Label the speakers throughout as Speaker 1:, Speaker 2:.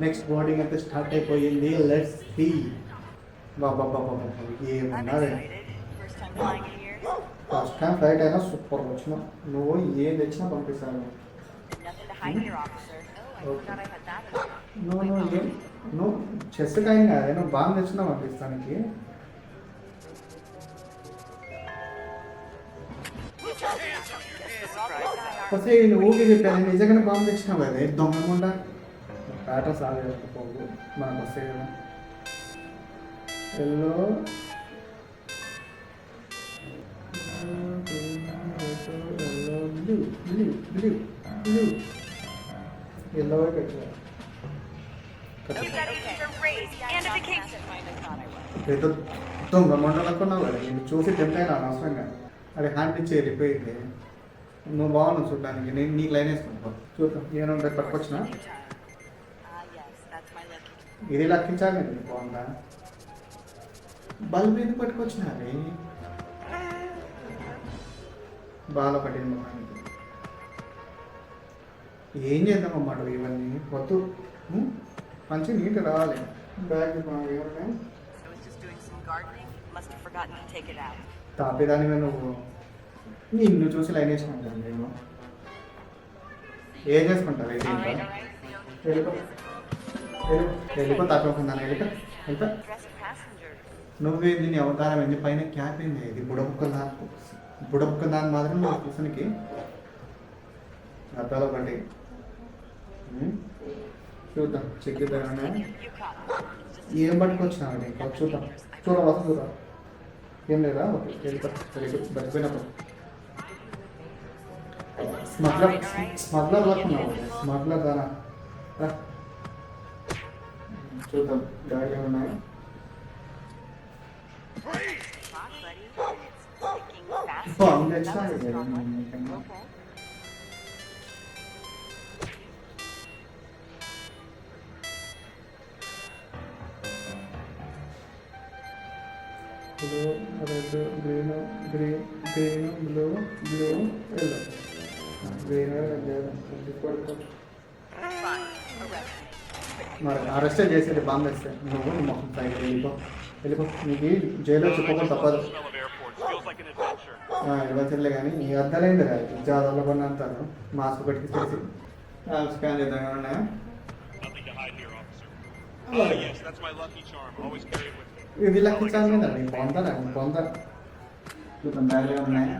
Speaker 1: Next boarding అయితే start అయిపోయింది. Let's see. బాబా ఏమన్నది. ఫస్ట్ టైం ఫ్లైట్ అయినా సూపర్ వచ్చిన. నువ్వు ఏం తెచ్చినా పంపిస్తాను. నువ్వు చెస్ టైం కాదే, నువ్వు బాగా తెచ్చినా పంపిస్తానికి. అసలు నేను ఊరికి చెప్పాను, నిజంగానే బాంబు తెచ్చినావు కదా దొంగకుండా. పేట సాగకపోవు మన బస్సే కదా. ఎల్లో ఎల్లో పెట్టారు. ఏదో దొంగ మండలకున్నావు కదా, నేను చూసి టెంప్ట్ అనవసరంగా. అది హ్యాండ్ ఇచ్చి వెళ్ళిపోయింది. నువ్వు బాగున్నావు చూడడానికి. నేను నీకు లైన్ వేసుకుంటా చూద్దాం ఏమన్నా పట్టుకొచ్చినా. ఇది లెక్కించాలి. బాగుందా బల్బ్ ఎందుకు పట్టుకొచ్చినా అది బాగా పట్టింది మొహానికి. ఏం చేద్దామన్నమాట ఇవన్నీ పొద్దు మంచి నీట్ రావాలి. బ్యాగ్ తాపేదాని మీద నువ్వు నిన్ను చూసి లైన్ వేసుకుంటాను. నేను ఏం చేసుకుంటావు అయితే వెళ్ళిపో తాపేకుందాను. వెళ్ళిపో నువ్వేంది, నీ అవతారం ఏంది, పైన క్యాప్ ఏంది, ఇది బుడబుక్క దాని మాత్రం నువ్వు కూర్చొనికి అద్దాలో పడి చూద్దాం. చెక్ ఇద్దామన్నా ఏం పట్టుకొచ్చినావు ఇంకా చూద్దాం. చూద్దాం ఏం లేదా. ఓకే బతికిపోయినప్పుడు స్మగ్లర్ లాక్కున్నావు. స్మగ్లర్ దానా చూద్దాం. గాడి ఉన్నాయి. బాగుంది తెచ్చినా blue red green blue yellow. Green మరి అరెస్ట్ చేసేది బాంబు వేస్తే నువ్వు మొహం పైకి వెళ్ళిపో. నీకు జైల్లో చెప్పుకోవడం తప్పదు. ఇవ్వచ్చులే కానీ ఈ అద్దాలేంటి జాదాలో కొన్ని అంటారు. మాస్క్ పెట్టి తెలిసి స్కాన్ చేద్దాం ఏమన్నా. ఇది లెక్కించాలి కదా నీకు పొందా చూద్దాం. బ్యాగ్లో ఉన్నాయా.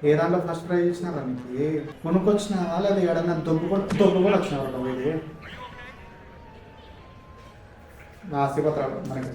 Speaker 1: ఏ దాంట్లో ఫస్ట్ ప్రైజ్ ఇచ్చినారా నీకు? ఏ కొనుక్కొచ్చినావా లేదా ఏడన్నా దొబ్బు కూడా వచ్చినావు ఇది ఆస్తిపత్రాలు మనకి.